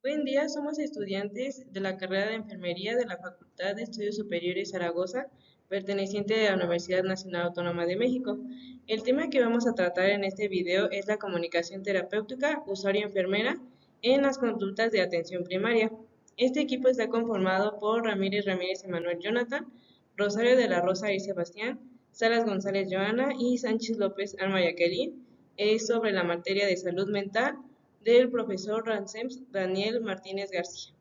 Hoy en día somos estudiantes de la carrera de Enfermería de la Facultad de Estudios Superiores Zaragoza, perteneciente a la Universidad Nacional Autónoma de México. El tema que vamos a tratar en este video es la comunicación terapéutica usuario-enfermera en las consultas de atención primaria. Este equipo está conformado por Ramírez Ramírez Emanuel Jonathan, Rosario de la Rosa y Sebastián, Salas González Joana y Sánchez López Alma Jacqueline. Es sobre la materia de salud mental del profesor Rancems Daniel Martínez García.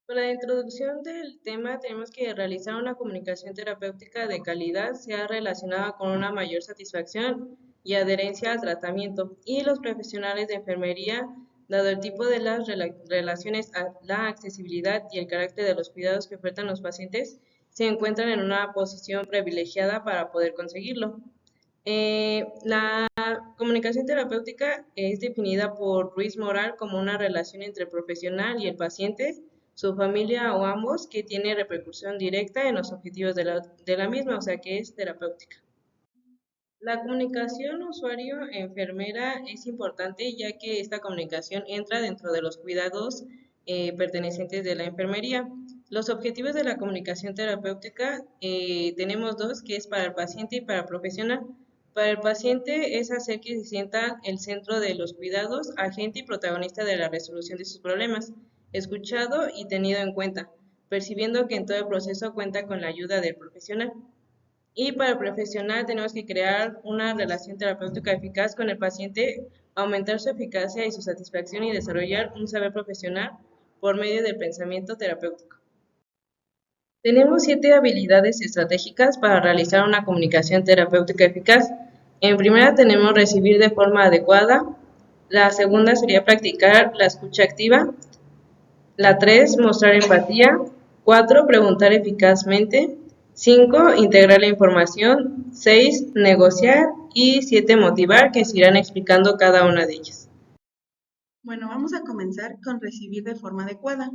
Para la introducción del tema tenemos que realizar una comunicación terapéutica de calidad sea relacionada con una mayor satisfacción y adherencia al tratamiento, y los profesionales de enfermería, dado el tipo de las relaciones, la accesibilidad y el carácter de los cuidados que ofertan los pacientes, se encuentran en una posición privilegiada para poder conseguirlo. La comunicación terapéutica es definida por Ruiz Moral como una relación entre el profesional y el paciente, su familia o ambos, que tiene repercusión directa en los objetivos de la misma, o sea que es terapéutica. La comunicación usuario-enfermera es importante ya que esta comunicación entra dentro de los cuidados pertenecientes de la enfermería. Los objetivos de la comunicación terapéutica tenemos dos, que es para el paciente y para el profesional. Para el paciente es hacer que se sienta el centro de los cuidados, agente y protagonista de la resolución de sus problemas, escuchado y tenido en cuenta, percibiendo que en todo el proceso cuenta con la ayuda del profesional. Y para el profesional tenemos que crear una relación terapéutica eficaz con el paciente, aumentar su eficacia y su satisfacción y desarrollar un saber profesional por medio del pensamiento terapéutico. Tenemos 7 habilidades estratégicas para realizar una comunicación terapéutica eficaz. En primera tenemos recibir de forma adecuada. La segunda sería practicar la escucha activa. La 3, mostrar empatía. 4, preguntar eficazmente. 5, integrar la información. 6, negociar. Y 7, motivar, que se irán explicando cada una de ellas. Bueno, vamos a comenzar con recibir de forma adecuada.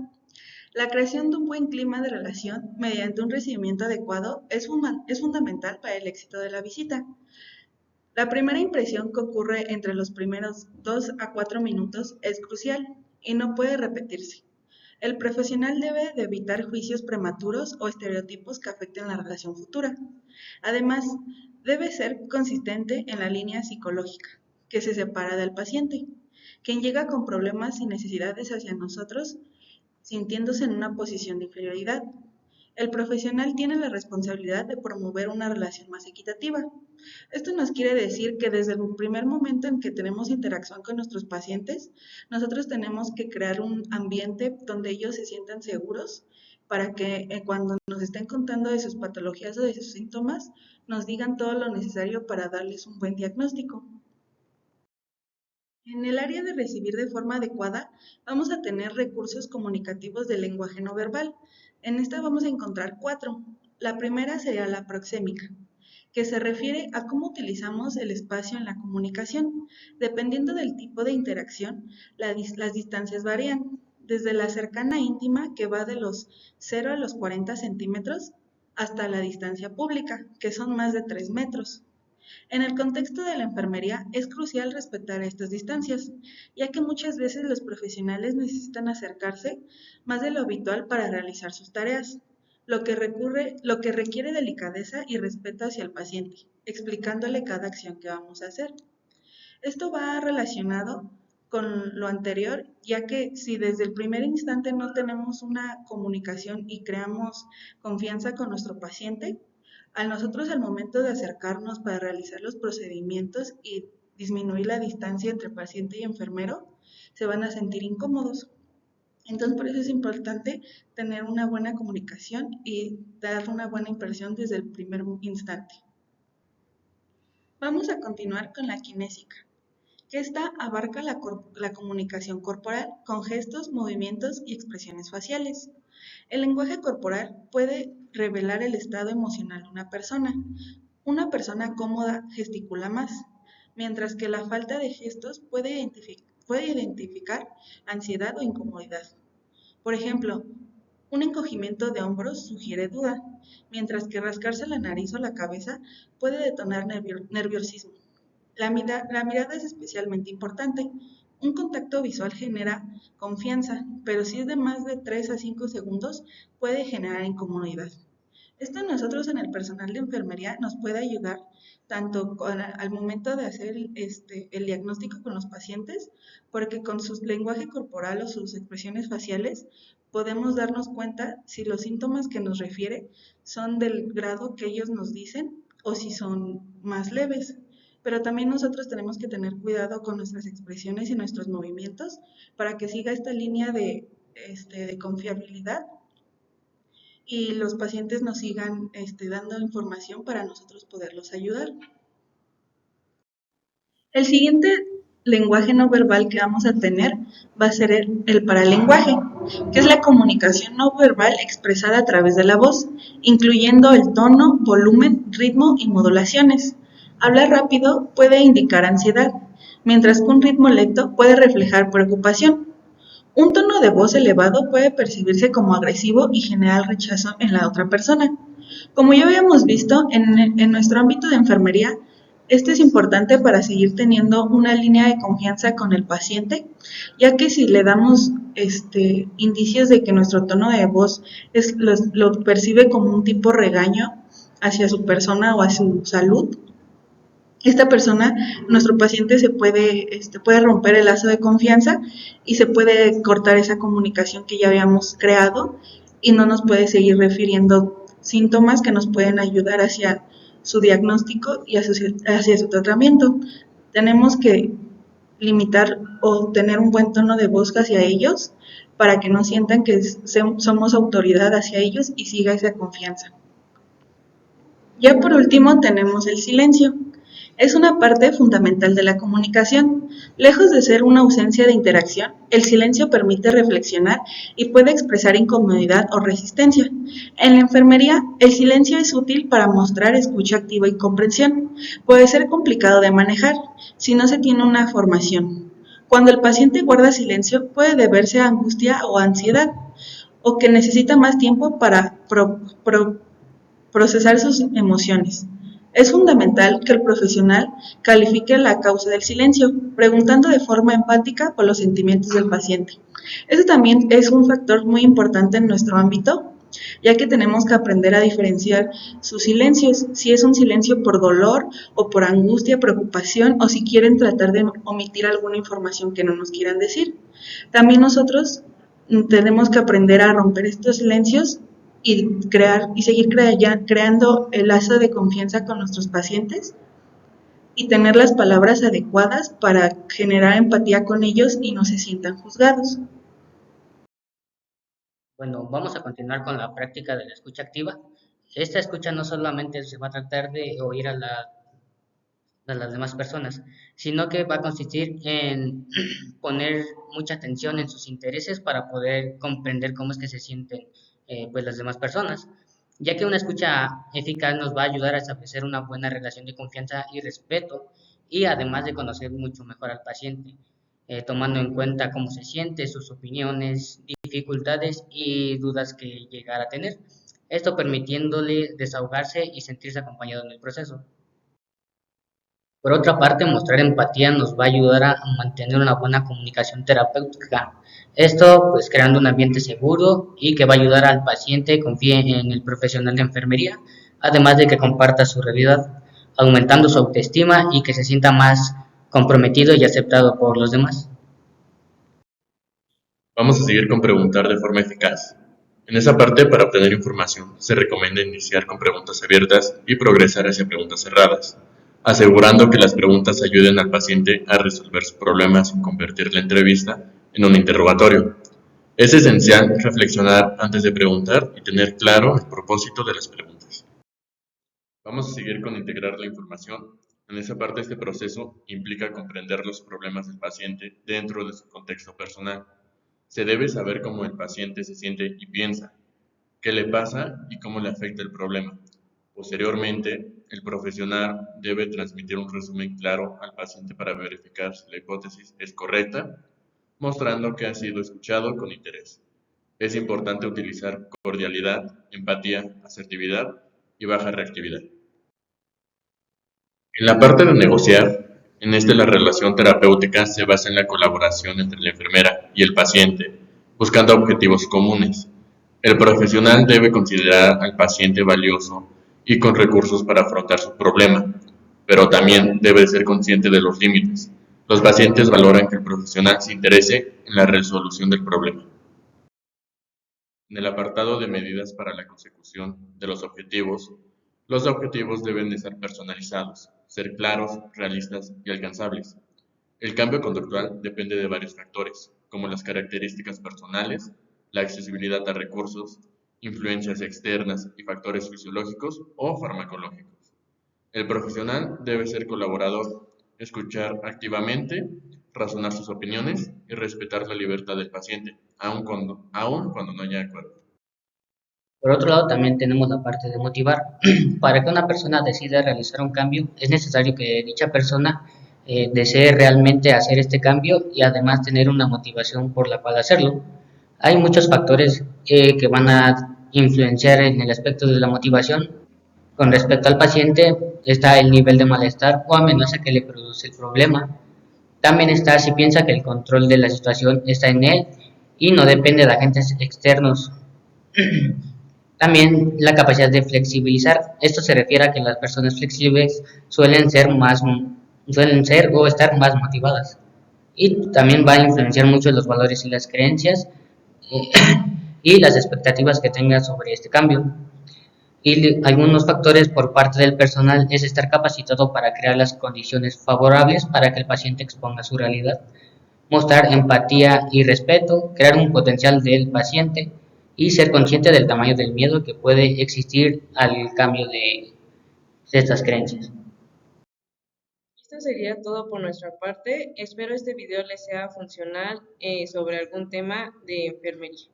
La creación de un buen clima de relación mediante un recibimiento adecuado es fundamental para el éxito de la visita. La primera impresión que ocurre entre los primeros 2 a 4 minutos es crucial y no puede repetirse. El profesional debe de evitar juicios prematuros o estereotipos que afecten la relación futura. Además, debe ser consistente en la línea psicológica, que se separa del paciente, quien llega con problemas y necesidades hacia nosotros, sintiéndose en una posición de inferioridad. El profesional tiene la responsabilidad de promover una relación más equitativa. Esto nos quiere decir que desde el primer momento en que tenemos interacción con nuestros pacientes, nosotros tenemos que crear un ambiente donde ellos se sientan seguros para que cuando nos estén contando de sus patologías o de sus síntomas, nos digan todo lo necesario para darles un buen diagnóstico. En el área de recibir de forma adecuada, vamos a tener recursos comunicativos del lenguaje no verbal. En esta vamos a encontrar 4. La primera sería la proxémica, que se refiere a cómo utilizamos el espacio en la comunicación. Dependiendo del tipo de interacción, las distancias varían, desde la cercana íntima, que va de los 0 a los 40 centímetros, hasta la distancia pública, que son más de 3 metros. En el contexto de la enfermería es crucial respetar estas distancias, ya que muchas veces los profesionales necesitan acercarse más de lo habitual para realizar sus tareas, lo que requiere delicadeza y respeto hacia el paciente, explicándole cada acción que vamos a hacer. Esto va relacionado con lo anterior, ya que si desde el primer instante no tenemos una comunicación y creamos confianza con nuestro paciente, a nosotros al momento de acercarnos para realizar los procedimientos y disminuir la distancia entre paciente y enfermero, se van a sentir incómodos. Entonces, por eso es importante tener una buena comunicación y dar una buena impresión desde el primer instante. Vamos a continuar con la kinésica, que esta abarca la comunicación corporal con gestos, movimientos y expresiones faciales. El lenguaje corporal puede revelar el estado emocional de una persona. Una persona cómoda gesticula más, mientras que la falta de gestos puede identificar ansiedad o incomodidad. Por ejemplo, un encogimiento de hombros sugiere duda, mientras que rascarse la nariz o la cabeza puede detonar nerviosismo. La mirada es especialmente importante. Un contacto visual genera confianza, pero si es de más de 3 a 5 segundos puede generar incomodidad. Esto nosotros en el personal de enfermería nos puede ayudar tanto al momento de hacer el diagnóstico con los pacientes, porque con su lenguaje corporal o sus expresiones faciales podemos darnos cuenta si los síntomas que nos refiere son del grado que ellos nos dicen o si son más leves. Pero también nosotros tenemos que tener cuidado con nuestras expresiones y nuestros movimientos para que siga esta línea de confiabilidad y los pacientes nos sigan dando información para nosotros poderlos ayudar. El siguiente lenguaje no verbal que vamos a tener va a ser el paralenguaje, que es la comunicación no verbal expresada a través de la voz, incluyendo el tono, volumen, ritmo y modulaciones. Hablar rápido puede indicar ansiedad, mientras que un ritmo lento puede reflejar preocupación. Un tono de voz elevado puede percibirse como agresivo y generar rechazo en la otra persona. Como ya habíamos visto, en nuestro ámbito de enfermería, esto es importante para seguir teniendo una línea de confianza con el paciente, ya que si le damos indicios de que nuestro tono de voz lo percibe como un tipo regaño hacia su persona o a su salud, esta persona, nuestro paciente puede romper el lazo de confianza y se puede cortar esa comunicación que ya habíamos creado y no nos puede seguir refiriendo síntomas que nos pueden ayudar hacia su diagnóstico y hacia su tratamiento. Tenemos que limitar o tener un buen tono de voz hacia ellos para que no sientan que somos autoridad hacia ellos y siga esa confianza. Ya por último tenemos el silencio. Es una parte fundamental de la comunicación. Lejos de ser una ausencia de interacción, el silencio permite reflexionar y puede expresar incomodidad o resistencia. En la enfermería, el silencio es útil para mostrar escucha activa y comprensión. Puede ser complicado de manejar si no se tiene una formación. Cuando el paciente guarda silencio, puede deberse a angustia o ansiedad, o que necesita más tiempo para procesar sus emociones. Es fundamental que el profesional califique la causa del silencio, preguntando de forma empática por los sentimientos del paciente. Eso también es un factor muy importante en nuestro ámbito, ya que tenemos que aprender a diferenciar sus silencios, si es un silencio por dolor o por angustia, preocupación, o si quieren tratar de omitir alguna información que no nos quieran decir. También nosotros tenemos que aprender a romper estos silencios y seguir creando el lazo de confianza con nuestros pacientes y tener las palabras adecuadas para generar empatía con ellos y no se sientan juzgados. Bueno, vamos a continuar con la práctica de la escucha activa. Esta escucha no solamente se va a tratar de oír a las demás personas, sino que va a consistir en poner mucha atención en sus intereses para poder comprender cómo es que se sienten pues las demás personas, ya que una escucha eficaz nos va a ayudar a establecer una buena relación de confianza y respeto y además de conocer mucho mejor al paciente, tomando en cuenta cómo se siente, sus opiniones, dificultades y dudas que llegara a tener. Esto permitiéndole desahogarse y sentirse acompañado en el proceso. Por otra parte, mostrar empatía nos va a ayudar a mantener una buena comunicación terapéutica. Esto, pues, creando un ambiente seguro y que va a ayudar al paciente a confíe en el profesional de enfermería, además de que comparta su realidad, aumentando su autoestima y que se sienta más comprometido y aceptado por los demás. Vamos a seguir con preguntar de forma eficaz. En esa parte, para obtener información, se recomienda iniciar con preguntas abiertas y progresar hacia preguntas cerradas, asegurando que las preguntas ayuden al paciente a resolver su problema sin convertir la entrevista en un interrogatorio. Es esencial reflexionar antes de preguntar y tener claro el propósito de las preguntas. Vamos a seguir con integrar la información. En esa parte, este proceso implica comprender los problemas del paciente dentro de su contexto personal. Se debe saber cómo el paciente se siente y piensa, qué le pasa y cómo le afecta el problema. Posteriormente, el profesional debe transmitir un resumen claro al paciente para verificar si la hipótesis es correcta, mostrando que ha sido escuchado con interés. Es importante utilizar cordialidad, empatía, asertividad y baja reactividad. En la parte de negociar, En este la relación terapéutica se basa en la colaboración entre la enfermera y el paciente, buscando objetivos comunes. El profesional debe considerar al paciente valioso y con recursos para afrontar su problema, pero también debe ser consciente de los límites. Los pacientes valoran que el profesional se interese en la resolución del problema. En el apartado de medidas para la consecución de los objetivos deben de ser personalizados, ser claros, realistas y alcanzables. El cambio conductual depende de varios factores, como las características personales, la accesibilidad a recursos, influencias externas y factores fisiológicos o farmacológicos. El profesional debe ser colaborador, escuchar activamente, razonar sus opiniones y respetar la libertad del paciente, aun cuando no haya acuerdo. Por otro lado, también tenemos la parte de motivar. Para que una persona decida realizar un cambio, es necesario que dicha persona desee realmente hacer este cambio y además tener una motivación por la cual hacerlo. Hay muchos factores que van a influenciar en el aspecto de la motivación. Con respecto al paciente, está el nivel de malestar o amenaza que le produce el problema. También está si piensa que el control de la situación está en él y no depende de agentes externos. También la capacidad de flexibilizar. Esto se refiere a que las personas flexibles suelen ser o estar más motivadas. Y también va a influenciar mucho los valores y las creencias y las expectativas que tenga sobre este cambio. Y algunos factores por parte del personal es estar capacitado para crear las condiciones favorables para que el paciente exponga su realidad, mostrar empatía y respeto, crear un potencial del paciente y ser consciente del tamaño del miedo que puede existir al cambio de estas creencias. Esto sería todo por nuestra parte. Espero este video les sea funcional sobre algún tema de enfermería.